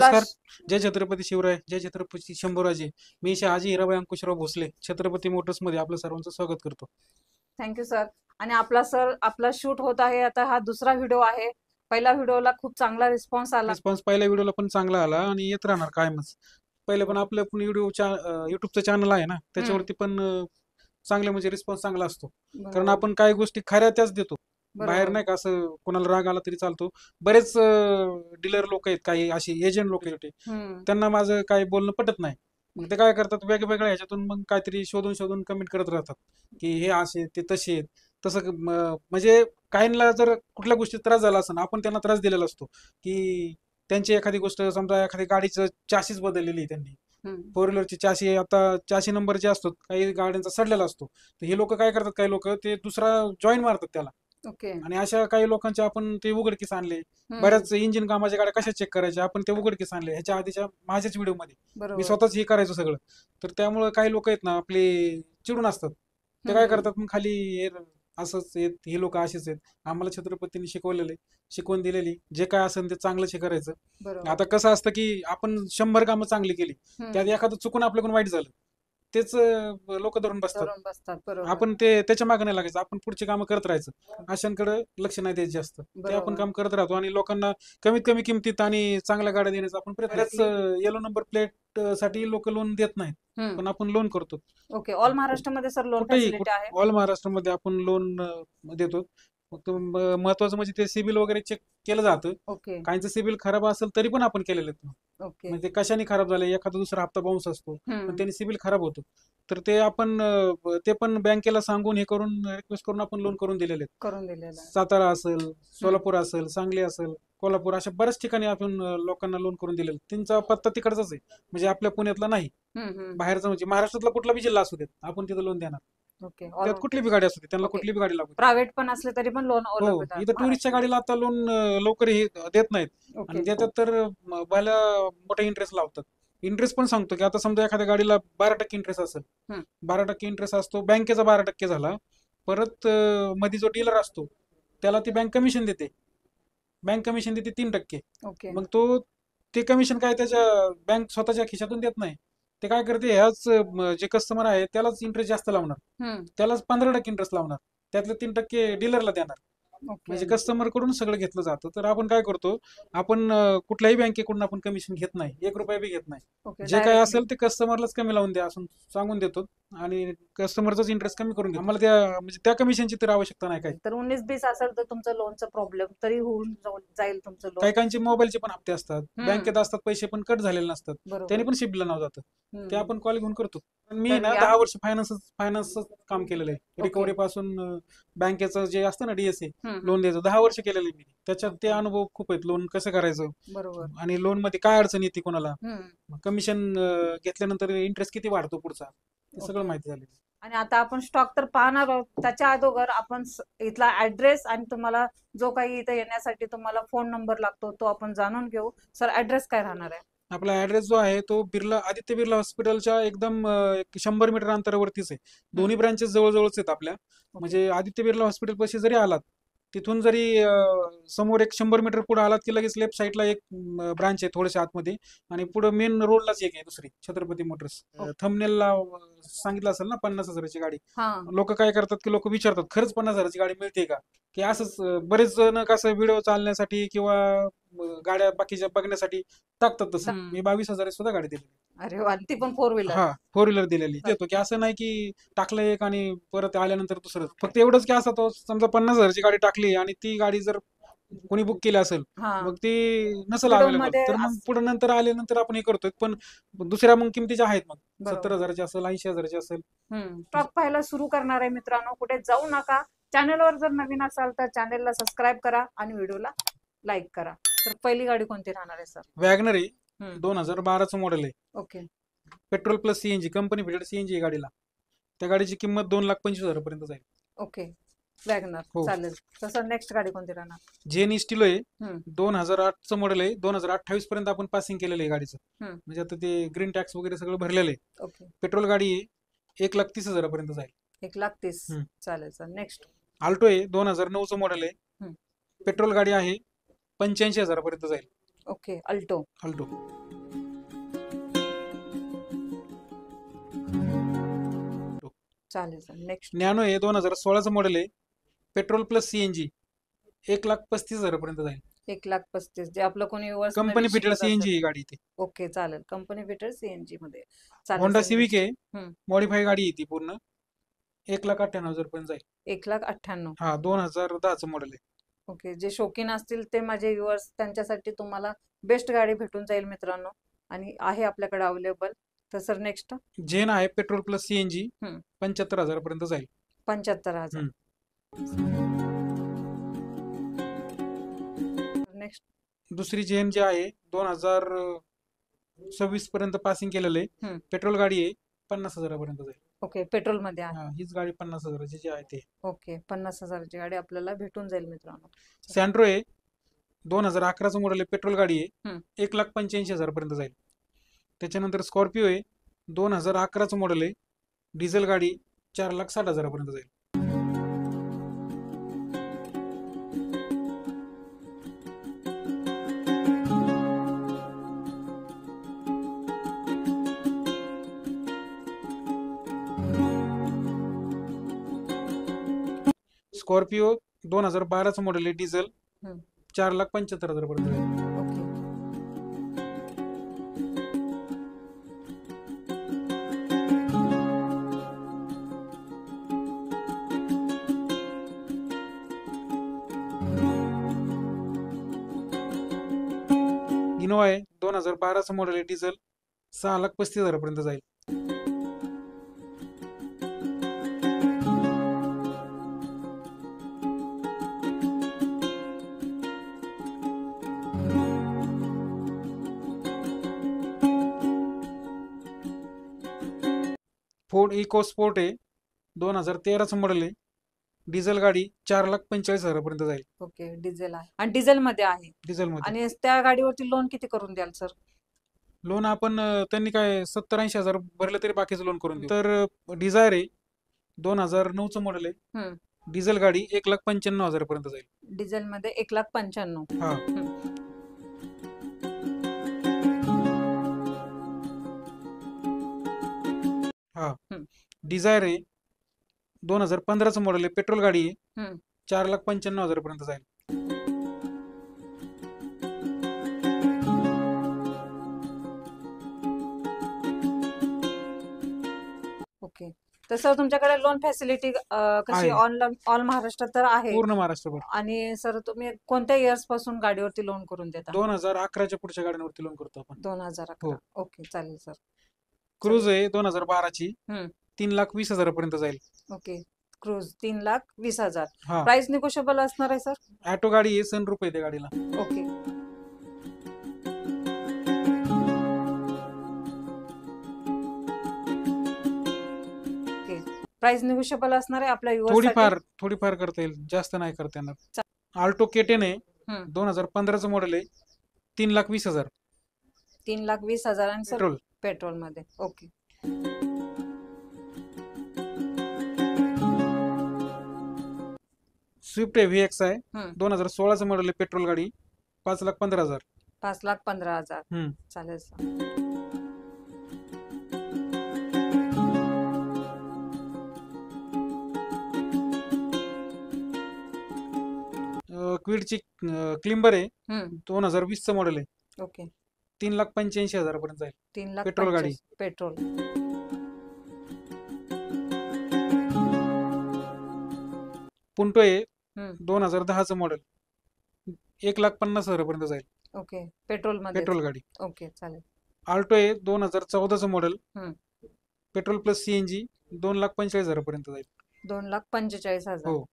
नमस्कार. जय छत्रपती शिवराय, जय छत्रपती शंभूराजे. मी शहाजी हिराबाई अंकुशराव भोसले छत्रपती मोटर्स मध्ये आपलं सर्वांचं स्वागत करतो. Thank you sir. आणि आपला शूट होत आहे आता. हा दुसरा व्हिडिओ आहे. पहिल्या व्हिडिओला खूप चांगला रिस्पॉन्स आला. रिस्पॉन्स पहिल्या व्हिडिओला पण चांगला आला आणि येत राहणार कायमच. पहिले पण आपलं पण युट्यूबचं चॅनल आहे ना, त्याच्यावरती पण चांगले म्हणजे रिस्पॉन्स चांगला असतो. कारण आपण काही गोष्टी खऱ्या त्याच देतो. बाहेर नाही का असं कोणाला राग आला तरी चालतो. बरेच डीलर लोक आहेत, काही अशी एजंट लोक आहेत, त्यांना माझं काही बोलणं पटत नाही. मग ते काय करतात, वेगवेगळ्या ह्याच्यातून मग काहीतरी शोधून शोधून कमेंट करत राहतात की हे असे ते तसे आहेत. तसं म्हणजे काहींना जर कुठल्या गोष्टीत त्रास झाला असेल, आपण त्यांना त्रास दिलेला असतो की त्यांची एखादी गोष्ट, समजा एखादी गाडीचं चाशीस बदललेली त्यांनी, फोर व्हीलरची चाशी, आता चाशी नंबर जे असतो काही गाड्यांचा सडलेला असतो, तर हे लोक काय करतात, काही लोक ते दुसरा जॉईन मारतात त्याला. आणि अशा काही लोकांचे आपण ते उघडकीस आणले. बऱ्याच इंजिन कामाच्या गाड्या कशा चेक करायच्या आपण ते उघडकीस आणले ह्याच्या आधीच्या माझ्याच व्हिडिओ मध्ये. मी स्वतःच हे करायचो सगळं. तर त्यामुळे काही लोक आहेत ना आपले चिडून असतात. ते काय करतात मग खाली असंच आहेत, हे लोक असेच आहेत. आम्हाला छत्रपतींनी शिकवलेले, शिकवून दिलेली, जे काय असेल ते चांगलंच हे करायचं. आता कसं असतं की आपण 100 कामं चांगली केली, त्यात एखादं चुकून आपल्याकडून वाईट झालं, तेच लोक धरून बसतात. आपण ते त्याच्या मागे नाही लागायचं, आपण पुढची कामं करत राहायचं. अशांकडे लक्ष नाही द्यायचं जास्त. ते आपण काम करत राहतो आणि लोकांना कमीत कमी किमतीत आणि चांगल्या गाड्या देण्याचा आपण प्रयत्न. येलो नंबर प्लेट साठी लोक लोन देत नाहीत, पण आपण लोन करतो. ओके. ऑल महाराष्ट्रामध्ये सर लोन फॅसिलिटी आहे. ऑल महाराष्ट्रामध्ये आपण लोन देतो. फक्त महत्वाचं म्हणजे ते सिबिल वगैरे चेक केलं जातं. काहींचं सिबिल खराब असेल तरी पण आपण केलेलं आहे. म्हणजे कशाने खराब झाले, एखादा दुसरा हप्ता बाउन्स असतो, पण त्यांनी सिबिल खराब होतो, तर ते आपण ते पण बँकेला सांगून हे करून रिक्वेस्ट करून आपण लोन करून दिलेले. सातारा असेल, सोलापूर असेल, सांगली असेल, कोल्हापूर, अशा बऱ्याच ठिकाणी आपण लोकांना लोन करून दिलेलं. त्यांचा पत्ता तिकडचाच आहे, म्हणजे आपल्या पुण्यातला नाही, बाहेरचा. म्हणजे महाराष्ट्रातला कुठला बी जिल्हा असू देत, आपण तिथं लोन देणार. त्यात कुठली बी गाडी असू दे, त्यांना कुठली बी गाडी लागू, प्रायव्हेट पण असले तरी पण लोन. इथं टुरिस्टच्या गाडीला आता लोन लवकर हे देत नाहीत, आणि देतात तर भला मोठा इंटरेस्ट लावतात. इंटरेस्ट पण सांगतो की आता समजा एखाद्या गाडीला 12% इंटरेस्ट असेल, 12% इंटरेस्ट असतो, बँकेचा 12% झाला. परत मध्ये जो डीलर असतो त्याला ती बँक कमिशन देते. बँक कमिशन देते 3%. मग तो ते कमिशन काय त्याच्या बँक स्वतःच्या खिशातून देत नाही. ते काय करते, ह्याच जे कस्टमर आहे त्यालाच इंटरेस्ट जास्त लावणार, त्यालाच 15% इंटरेस्ट लावणार, त्यातले 3% डीलरला देणार. म्हणजे कस्टमर कडून सगळं घेतलं जातं. तर आपण काय करतो, आपण कुठल्याही बँकेकडून आपण कमिशन घेत नाही, 1 रुपया बी घेत नाही. जे काय असेल ते कस्टमरलाच कमी लावून द्या असं सांगून देतो, आणि कस्टमरचाच इंटरेस्ट कमी करून देतो. आम्हाला त्या म्हणजे त्या कमिशनची तर आवश्यकता नाही. काय तर 19-20 असेल तर तुमचं लोनचा प्रॉब्लेम तरी होऊन जाईल तुमचं लोन. काही काहींचे मोबाईलचे पण हप्ते असतात, बँकेत असतात, पैसे पण कट झालेले नसतात, त्यांनी पण सिबिल नाव जातं. ते आपण कॉल घेऊन करतो. मी ना 10 वर्ष फायनान्स काम केलेलं आहे. रिकव्हरी पासून बँकेचं जे असतं ना डीएसए लोन द्यायचं, 10 वर्ष केलेलं आहे मी. त्याच्यात ते अनुभव खूप आहेत, लोन कसं करायचं आणि लोन मध्ये काय अडचण येते कोणाला, कमिशन घेतल्यानंतर इंटरेस्ट किती वाढतो पुढचा, हे सगळं माहिती झालं. आणि आता आपण स्टॉक तर पाहणार आहोत, त्याच्या अगोदर आपण इथला ऍड्रेस आणि तुम्हाला जो काही इथे येण्यासाठी तुम्हाला फोन नंबर लागतो तो आपण जाणून घेऊ. सर, ऍड्रेस काय राहणार आहे आपला? ऍड्रेस जो आहे तो आदित्य बिर्ला हॉस्पिटलच्या एकदम 100 मीटर अंतरावरतीच आहे. दोन्ही ब्रांचेस जवळजवळच आहेत आपल्या. म्हणजे आदित्य बिर्ला हॉस्पिटल पाशी जरी आलात, तिथून जरी समोर 100 मीटर पुढे आलात की लगेच लेफ्ट साईडला एक ब्रांच आहे थोड्याशा आतमध्ये, आणि पुढे मेन रोडलाच एक आहे दुसरी, छत्रपती मोटर्स. थंबनेलला सांगितलं असेल ना 50,000ची गाडी. लोक काय करतात की लोक विचारतात खरंच 50,000ची गाडी मिळते का, की असंच बरेच जण कसं व्हिडिओ चालण्यासाठी किंवा गाड्या बाकीच्या बघण्यासाठी टाकतात. तसं मी 22,000 सुद्धा गाडी दिली. अरे वा, ती पण 4 व्हीलर. हा, 4 व्हीलर दिलेली देतो. की असं नाही की टाकलं एक आणि परत आल्यानंतर दुसरं. फक्त एवढंच की असं, तो समजा 50,000ची गाडी टाकली आणि ती गाडी जर कोणी बुक केली असेल, मग ती नसेल अवेलेबल, तर मग पुढे नंतर आल्यानंतर आपण हे करतोय. पण दुसऱ्या मग किमतीच्या आहेत, मग 70,000ची असेल, 80,000ची असेल. स्टॉक पाहायला सुरू करणार आहे मित्रांनो, कुठे जाऊ नका. चॅनलवर जर नवीन असाल तर चॅनलला सबस्क्राईब करा आणि व्हिडिओला लाईक करा. तर पहिली गाडी कोणती राहणार आहे सर? वॅगनर आहे, 2012चं मॉडेल आहे. Okay. Petrol plus CNG, company fitted CNG आहे गाडीला. त्या गाडीची किंमत 2,25,000 पर्यंत जाईल. Okay, WagonR. चालेल. तसं नेक्स्ट गाडी कोणती राहणार? जेन स्टिलो आहे, 2008चं मॉडेल आहे. 2028 पर्यंत आपण पासिंग केलेलं आहे गाडीचं. म्हणजे आता ते ग्रीन टॅक्स वगैरे सगळं भरलेलं आहे. ओके. पेट्रोल गाडी आहे, 1,30,000 पर्यंत जाईल. 1,30,000. चालेल सर. नेक्स्ट आल्टो आहे, 2009चं मॉडेल आहे. पेट्रोल गाडी आहे, 85,000 पर्यंत जाईल. Okay, Alto. अल्टो. चालेल सर. नेक्स्ट. नॅनो आहे 2016चं मॉडेल आहे. पेट्रोल प्लस सीएनजी 1,35,000 पर्यंत जाईल. 1,35,000 जे आपलं कोणी व्ह्युअर्स कंपनी फिटेड सीएनजी ही गाडी ती. ओके, चालेल. कंपनी फिटेड सीएनजी मध्ये. चालेल होंडा सर. सिविक आहे, हम्म. मॉडिफाय गाडी आहे ती पूर्ण. 1,98,000 पर्यंत जाईल. 1,98,000. हा 2010चं मॉडेल आहे. ओके, जे शौकीन असतील ते माझे व्ह्युअर्स त्यांच्यासाठी तुम्हाला बेस्ट गाडी भेटून जाईल मित्रांनो, आणि आहे आपल्याकडे अवेलेबल. तर सर नेक्स्ट. झेन आहे पेट्रोल प्लस सीएनजी हम्म. 75,000 पर्यंत जाईल. 75,000. नेक्स्ट. दुसरी झेन जी आहे 2026 पर्यंत पासिंग केलेलं आहे. हम्म. पेट्रोल गाडी आहे 50,000 पर्यंत जाईल. ओके, पेट्रोल मध्ये आहे. हा हीच गाडी 50,000ची जी आहे ते. ओके, 50,000ची गाडी आपल्याला भेटून जाईल मित्रांनो. सँट्रो आहे 2011चं मॉडेल आहे, पेट्रोल गाडी आहे. हम्म. 1,85,000 पर्यंत जाईल. त्याच्यानंतर स्कॉर्पिओ आहे 2011चं मॉडेल आहे, डिझेल गाडी 4,60,000 पर्यंत जाईल. स्कॉर्पिओ 2012चं मॉडेल आहे, डिझेल हम्म. 4,75,000 पर्यंत जाईल. ओके. इनोवा आहे 2012चं मॉडेल आहे, डिझेल 6,35,000 पर्यंत जाईल. फोर्ड इको स्पोर्ट आहे 2013चं मॉडेल आहे, डिझेल गाडी 4,45,000 पर्यंत जाईल. ओके, डिझेल आहे आणि डिझेल मध्ये आहे. डिझेल मध्ये आणि त्या गाडीवरती लोन किती करून द्याल सर? लोन आपण त्यांनी काय 70-80,000 भरले तरी बाकीचं लोन करून देऊ. तर डिझायर आहे 2009चं मॉडेल आहे, हम्म. डिझेल गाडी 1,95,000 पर्यंत जाईल. डिझेल मध्ये 1,95,000. हा हा हम्म. डिझायर आहे 2015चं मॉडेल आहे, पेट्रोल गाडी आहे, हम्म. 4,95,000 पर्यंत जाईल. ओके, तर सर तुमच्याकडे लोन फॅसिलिटी कशी आहे. ऑल महाराष्ट्र तर आहे. पूर्ण महाराष्ट्रभर आणि सर तुम्ही कोणत्या इयर्स पासून गाडीवरती लोन करून देता? 2011च्या पुढच्या गाड्यांवरती लोन करतो आपण. 2011. हो. ओके, चालेल सर. क्रूज आहे 2012ची, हम्म. 3,20,000 पर्यंत जाईल. Okay, cruise 3,20,000. हा प्राइस निगोशिएबल असणार आहे सर? ऑटो गाडी आहे, सनरूफ आहे त्या गाडीला. ओके. ओके, प्राइस निगोशिएबल असणार आहे आपल्या व्ह्युअर्स थोडीफार करता येईल, जास्त नाही करता येणार. आल्टो केटेन आहे 2015चं मॉडेल आहे, 3,20,000 3,20,000. आणि सर पेट्रोल. पेट्रोल मध्ये. ओके. स्विफ्ट आहे VX आहे हम्म. 2016चं मॉडेल आहे, पेट्रोल गाडी 5,15,000. 5,15,000. हम्म. चालेल सर. क्विडची क्लिंबर आहे हम्म. 2020चं मॉडेल आहे, ओके, 3,85,000 पर्यंत जाईल. 3,00,000 पेट्रोल गाडी. पेट्रोल. पुंटो आहे हम्म. 2010चं मॉडेल, 1,50,000 पर्यंत जाईल. ओके, पेट्रोल मध्ये. पेट्रोल गाडी. ओके, चालेल. आल्टो आहे 2014चं मॉडेल, हम्म. पेट्रोल प्लस सीएनजी 2,45,000 पर्यंत जाईल. 2,45,000. हो.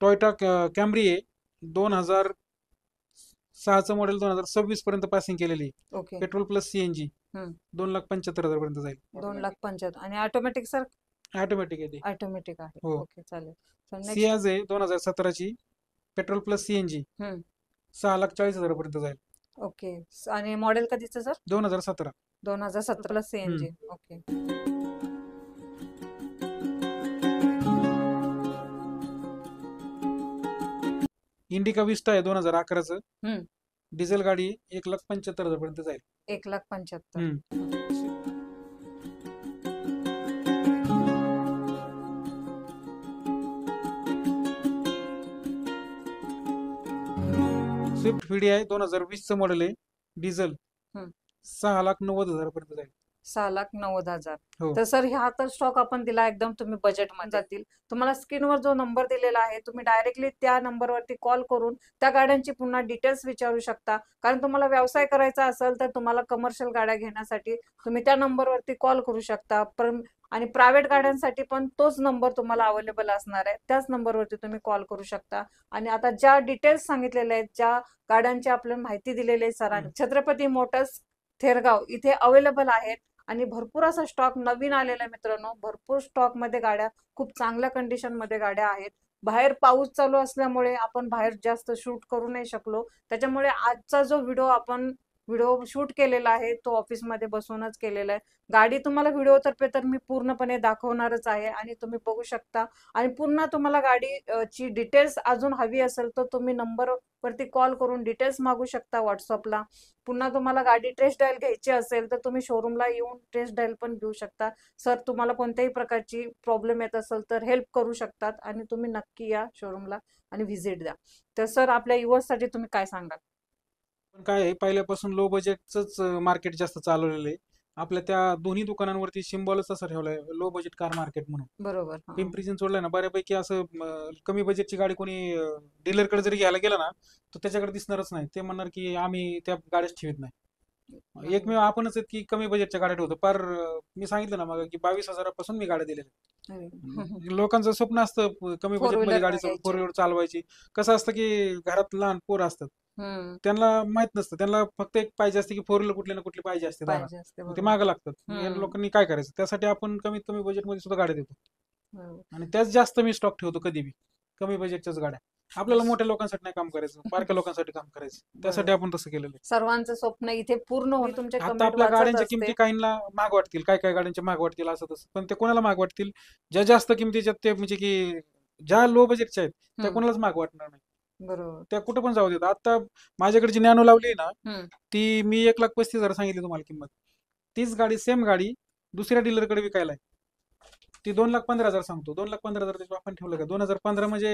टोयोटा कॅम्री आहे 2006चं मॉडेल, 2026 पर्यंत पासिंग केलेली, ओके, पेट्रोल प्लस सीएनजी हम्म. 2,75,000 पर्यंत जाईल. 2,75,000. आणि ऑटोमॅटिक सर? ऑटोमॅटिक आहे ती. ऑटोमॅटिक आहे. हो. ओके, चालेल. Sir next. सियाज आहे 2017ची, पेट्रोल प्लस सीएनजी हम्म. 6,40,000 पर्यंत जाईल. ओके, आणि मॉडेल कधीचं सर? 2017. 2017 CNG. ओके. इंडिका विस्टा आहे 2011चं. हम्म. डिझेल गाडी 1,75,000 पर्यंत जाईल. 1,75,000. हम्म. स्विफ्ट VDI 2020चं मॉडेल आहे, डिझेल. हम्म. 6,90,000 पर्यंत जाईल. 6,90,000. हो. तर सर ह्या तर स्टॉक आपण दिला एकदम तुम्ही बजेटमध्ये जातील. तुम्हाला स्क्रीनवर जो नंबर दिलेला आहे तुम्ही डायरेक्टली त्या नंबरवरती कॉल करून त्या गाड्यांची पुन्हा डिटेल्स विचारू शकता. कारण तुम्हाला व्यवसाय करायचा असेल तर तुम्हाला कमर्शियल गाड्या घेण्यासाठी तुम्ही त्या नंबरवरती कॉल करू शकता. आणि प्रायव्हेट गाड्यांसाठी पण तोच नंबर तुम्हाला अवेलेबल असणार आहे. त्याच नंबरवरती तुम्ही कॉल करू शकता. आणि आता ज्या डिटेल्स सांगितलेल्या आहेत, ज्या गाड्यांची आपल्याला माहिती दिलेली आहे सरांनी, छत्रपती मोटर्स थेरगाव इथे अवेलेबल आहेत. आणि भरपूर असा स्टॉक नवीन आलेला आहे मित्रांनो. भरपूर स्टॉक मध्ये गाड्या, खूप चांगल्या कंडिशन मध्ये गाड्या आहेत. बाहेर पाऊस चालू असल्यामुळे आपण बाहेर जास्त शूट करू नाही शकलो. त्याच्यामुळे आजचा जो व्हिडिओ शूट केलेला आहे तो ऑफिसमध्ये बसूनच केलेला आहे. गाडी तुम्हाला व्हिडिओ तर्फे तर मी पूर्णपणे दाखवणारच आहे आणि तुम्ही बघू शकता. आणि पुन्हा तुम्हाला गाडी ची डिटेल्स अजून हवी असेल तर तुम्ही नंबरवरती कॉल करून डिटेल्स मागू शकता व्हॉट्सअपला. पुन्हा तुम्हाला गाडी टेस्ट ड्राईव्ह घ्यायची असेल तर तुम्ही शोरूमला येऊन टेस्ट ड्राईव्ह पण घेऊ शकता. सर तुम्हाला कोणत्याही प्रकारची प्रॉब्लेम येत असेल तर हेल्प करू शकतात आणि तुम्ही नक्की या शोरूमला आणि व्हिजिट द्या. तर सर आपल्या युवर्ससाठी तुम्ही काय सांगाल? पण काय आहे, पहिल्यापासून लो बजेटच मार्केट जास्त चालवलेलं आहे. आपल्या त्या दोन्ही दुकानांवरती सिम्बॉलच असं ठेवलाय, लो बजेट कार मार्केट म्हणून. बरोबर. पिंपरी चिंचवडला ना बऱ्यापैकी असं कमी बजेटची गाडी कोणी डीलरकडे जरी घ्यायला गेला ना तर त्याच्याकडे दिसणारच नाही. ते म्हणणार की आम्ही त्या गाड्याच ठेवत नाही. एकमेव आपणच आहेत की कमी बजेटच्या गाड्या ठेवतो. पार मी सांगितलं ना मग की 22,000पासून मी गाड्या दिलेल्या. लोकांचं स्वप्न असतं कमी Four बजेटमध्ये wheeler गाडी घ्यायची. 4 व्हीलर चालवायची. कसं असतं की घरात लहान पोरं असतात, त्यांना माहित नसतं. त्यांना फक्त एक पाहिजे असते की 4 व्हीलर कुठली ना कुठली पाहिजे असते दारात. पाहिजे असते. ते बरोबर. मागं लागतात. या हम्म. लोकांनी काय करायचं, त्यासाठी आपण कमीत कमी बजेटमध्ये सुद्धा गाड्या देतो. बरोबर. आणि त्याच जास्त मी स्टॉक ठेवतो कधी बी, कमी बजेटच्याच गाड्या. आपल्याला मोठ्या लोकांसाठी नाही काम करायचं, बारक्या लोकांसाठी काम करायचं. त्यासाठी आपण तसं केलेलं आहे. सर्वांचं स्वप्न इथे पूर्ण होईल. तुमचे आता कमेंट आपल्या वाचत गाड्यांच्या असते. किमती काहींना महाग वाटतील, काय काय गाड्यांच्या महाग वाटतील असं तसं, पण ते कोणाला महाग वाटतील? ज्या जास्त किमतीच्या, ते म्हणजे की ज्या लो बजेटच्या आहेत त्या हम्म. कोणालाच महाग वाटणार नाही. बरोबर. त्या कुठं पण जाऊ देत. आता माझ्याकडे जी नॅनो लावली ना हम्म. ती मी 1,35,000 सांगितली तुम्हाला किंमत. तीच गाडी, सेम गाडी दुसऱ्या डीलरकडे विकायला आहे, ती 2,15,000 सांगतो. 2,15,000 त्याच्यावर आपण ठेवलं का? 2015 म्हणजे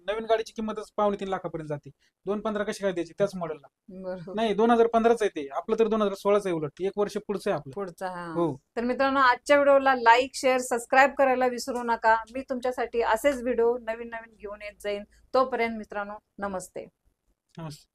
नवीन गाडीची किंमतच 2.5 लाखापर्यंत जाते. 2,15 कशी काय द्यायची त्याच मॉडेलला? बरोबर. नाही, 2015च आहे ते. आपलं तर 2016च आहे, उलट 1 वर्ष पुढचं आहे आपलं. पुढचा. हा. हो. तर मित्रांनो आजच्या व्हिडिओला लाईक, शेअर, सबस्क्राईब करायला विसरू नका. मी तुमच्यासाठी असेच व्हिडिओ नवीन नवीन घेऊन येत जाईन. तोपर्यंत मित्रांनो नमस्ते. नमस्ते.